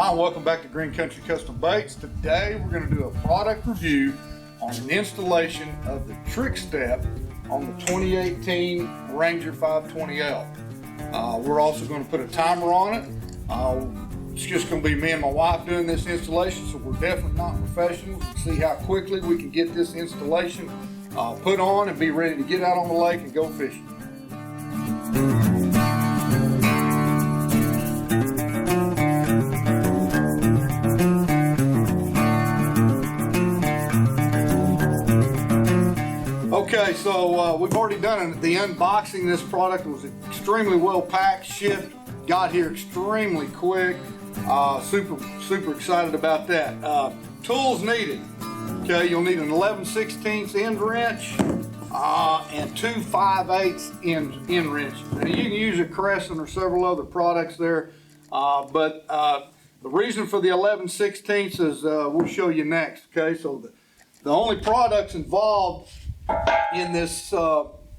Hi, and welcome back to Green Country Custom Baits. Today we're going to do a product review on an installation of the trick step on the 2018 Ranger 520L. We're also going to put a timer on it. It's just going to be me and my wife doing this installation, so we're definitely not professionals. We'll see how quickly we can get this installation put on and be ready to get out on the lake and go fishing. Okay, so we've already done the unboxing. This product was extremely well packed, shipped, got here extremely quick. Super excited about that. Tools needed. Okay, you'll need an 11/16 end wrench and 2 5/8 end wrenches. Now, you can use a Crescent or several other products there, but the reason for the 11/16 is we'll show you next. Okay, so the only products involved in this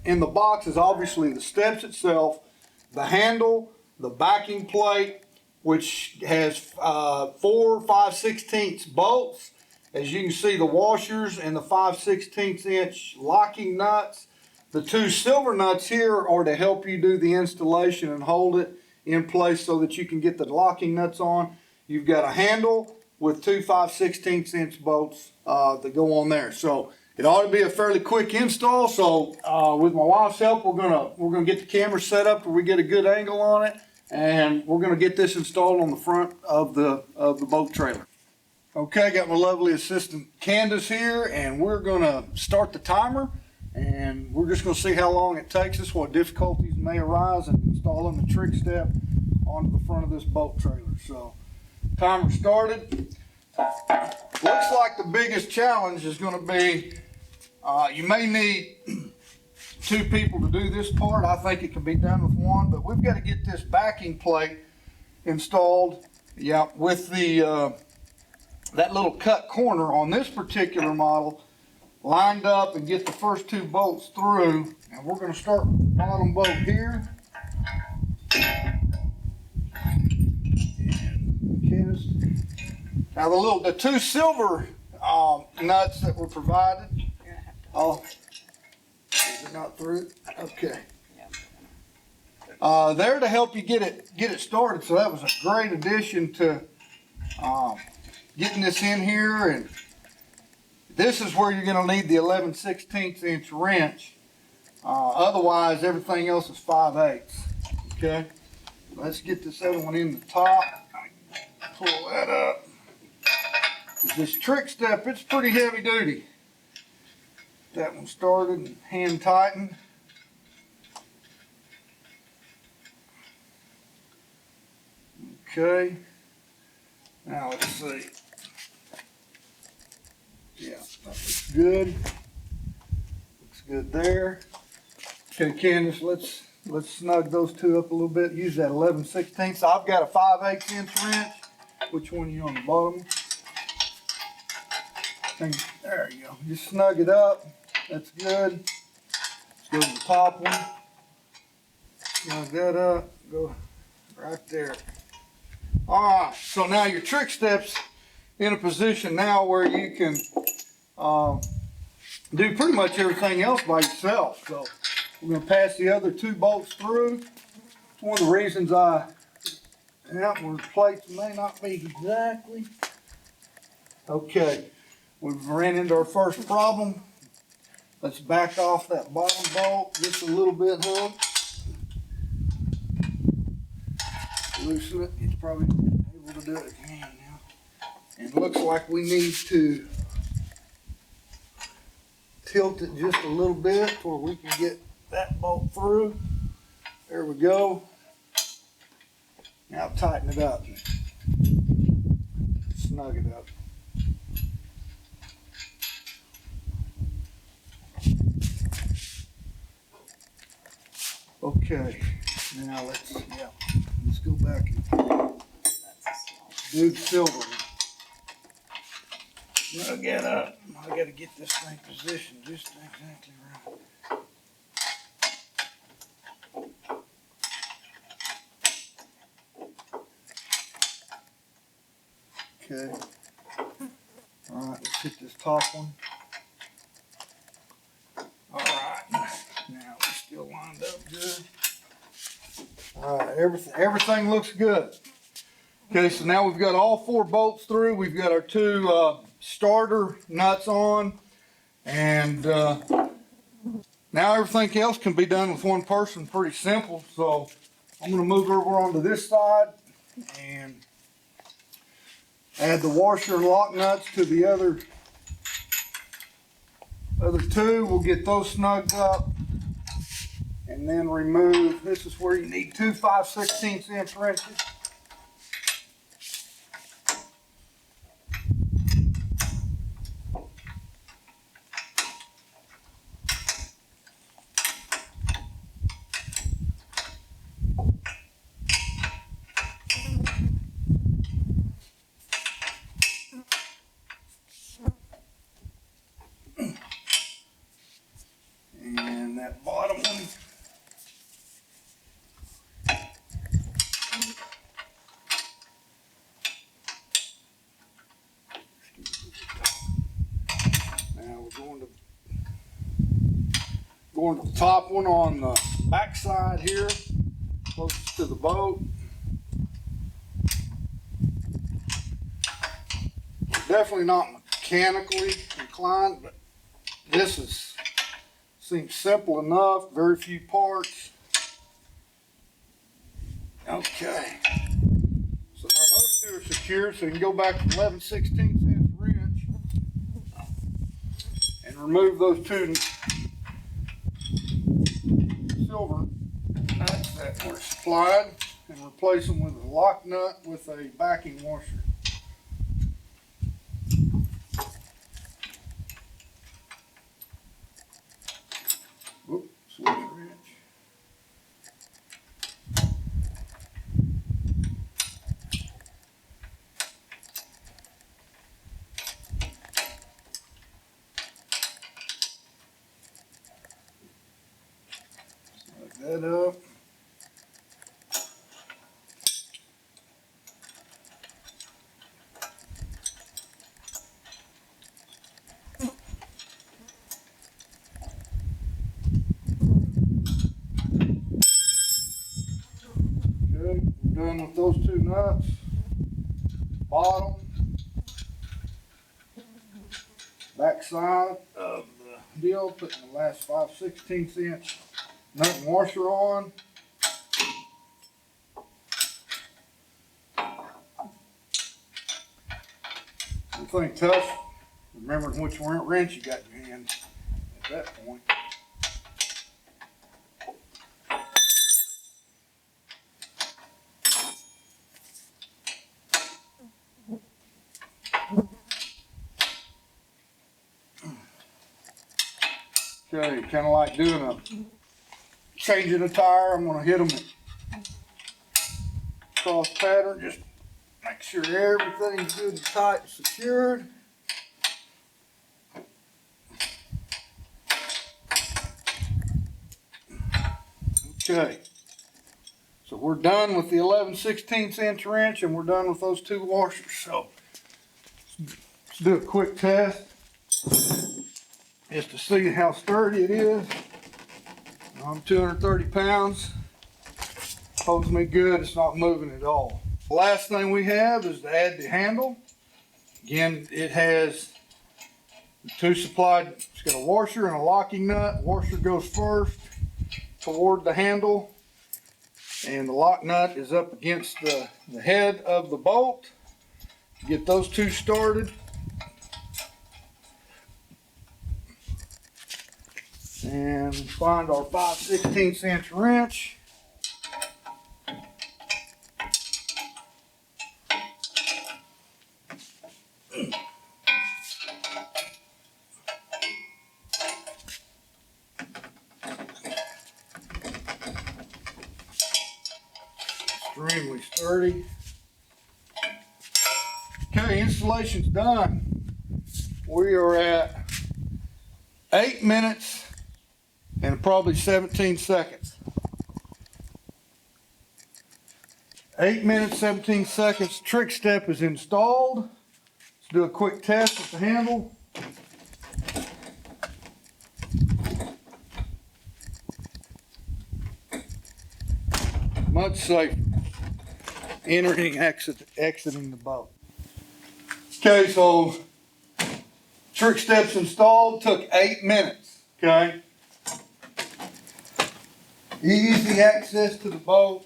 in the box is obviously the steps itself, the handle, the backing plate, which has 4 5/16 bolts. As you can see, the washers and the 5/16 inch locking nuts. The 2 silver nuts here are to help you do the installation and hold it in place so that you can get the locking nuts on. You've got a handle with 2 5/16 inch bolts that go on there. So it ought to be a fairly quick install. So with my wife's help, we're gonna get the camera set up where we get a good angle on it, and we're gonna get this installed on the front of the boat trailer. Okay, got my lovely assistant Candace here, and we're gonna start the timer, and we're just gonna see how long it takes us, what difficulties may arise in installing the trick step onto the front of this boat trailer. So timer started. Looks like the biggest challenge is going to be you may need 2 people to do this part. I think it can be done with 1, but we've got to get this backing plate installed. Yeah, with the that little cut corner on this particular model lined up and get the first 2 bolts through. And we're going to start with the bottom bolt here. Now the 2 silver nuts that were provided. Oh, is it not through? Okay. There to help you get it started. So that was a great addition to getting this in here. And this is where you're going to need the 11/16 inch wrench. Otherwise, everything else is 5/8. Okay. Let's get this other one in the top. Pull that up. This trick step, it's pretty heavy duty. That one started and hand tightened. Okay. Now let's see. Yeah, that looks good. Looks good there. Okay, Candace, let's snug those 2 up a little bit. Use that 11/16. I've got a 5/8 inch wrench. Which one are you on, the bottom? And there you go. Just snug it up. That's good. Let's go to the top one. Snug that up. Go right there. Alright, so now your trick step's in a position now where you can do pretty much everything else by yourself. So we're going to pass the other 2 bolts through. It's one of the reasons where the plates may not be exactly. Okay, we've ran into our first problem. Let's back off that bottom bolt just a little bit, huh? Loosen it. It's probably able to do it again now. And it looks like we need to tilt it just a little bit where we can get that bolt through. There we go. Now tighten it up. Snug it up. Okay, now let's go back and do the silver one. Snug that up. I got to get this thing positioned just exactly right. Okay. All right, let's hit this top one. All right, now we're still lined up good. All right, everything looks good. Okay, so now we've got all 4 bolts through. We've got our 2 starter nuts on, and now everything else can be done with one person, pretty simple. So I'm going to move over onto this side and add the washer and lock nuts to the other 2. We'll get those snugged up and then remove. This is where you need 2 5/16 inch wrenches. And that bottom one. Now we're going to the top one on the back side here, closest to the boat. Definitely not mechanically inclined, but this seems simple enough. Very few parts. Okay. So now those 2 are secured, so you can go back to 11/16 inch wrench and remove those 2 silver nuts that were supplied and replace them with a lock nut with a backing washer. Whoop, switch wrench. Snug that up. Done with those 2 nuts. Bottom, back side of the deal, putting the last 5/16 inch nut and washer on. Anything tough, remembering which wrench you got in your hand at that point. Okay, kind of like doing changing a tire. I'm going to hit them at cross pattern. Just make sure everything's good and tight and secured. Okay, so we're done with the 11/16 inch wrench, and we're done with those 2 washers. So let's do a quick test just to see how sturdy it is. I'm 230 pounds. Holds me good. It's not moving at all. The last thing we have is to add the handle. Again, it has the 2 supplied. It's got a washer and a locking nut. Washer goes first toward the handle, and the lock nut is up against the head of the bolt. Get those 2 started. And find our 5/16 inch wrench. Extremely sturdy. Okay, installation's done. We are at 8 minutes and probably 17 seconds. 8 minutes, 17 seconds. Trick step is installed. do a quick test with the handle. Much safer. Entering, exiting the boat. Okay, so trick steps installed, took 8 minutes, okay? Easy access to the boat.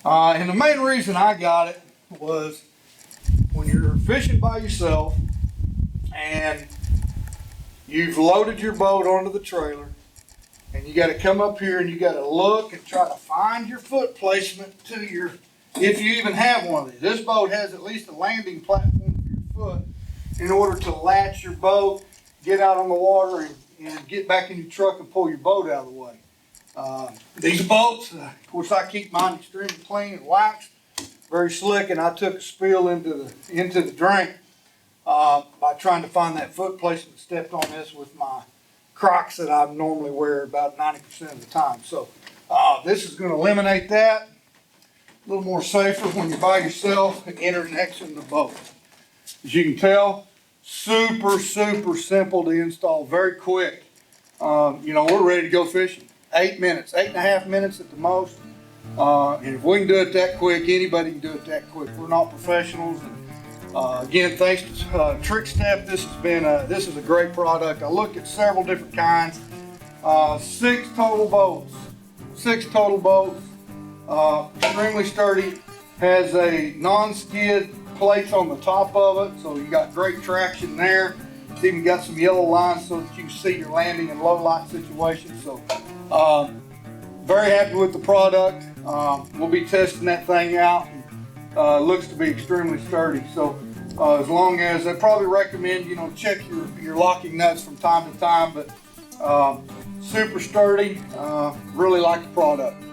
And the main reason I got it was when you're fishing by yourself and you've loaded your boat onto the trailer and you got to come up here and you got to look and try to find your foot placement to your, if you even have one of these. This boat has at least a landing platform for your foot in order to latch your boat, get out on the water, and get back in your truck and pull your boat out of the way. These boats, of course, I keep mine extremely clean and waxed, very slick, and I took a spill into the drink by trying to find that foot placement. Stepped on this with my Crocs that I normally wear about 90% of the time. So this is going to eliminate that. A little more safer when you're by yourself and enter and exit the boat. As you can tell, super simple to install, very quick. We're ready to go fishing. 8 minutes, 8.5 minutes at the most. And if we can do it that quick, anybody can do it that quick. We're not professionals. And, again, thanks to Trick Step, this is a great product. I looked at several different kinds. 6 total boats. Extremely sturdy. Has a non-skid plates on the top of it, so you got great traction there. It's even got some yellow lines so that you can see your landing in low light situations. So very happy with the product. We'll be testing that thing out. Looks to be extremely sturdy. So as long as I probably recommend, check your locking nuts from time to time, but super sturdy. Really like the product.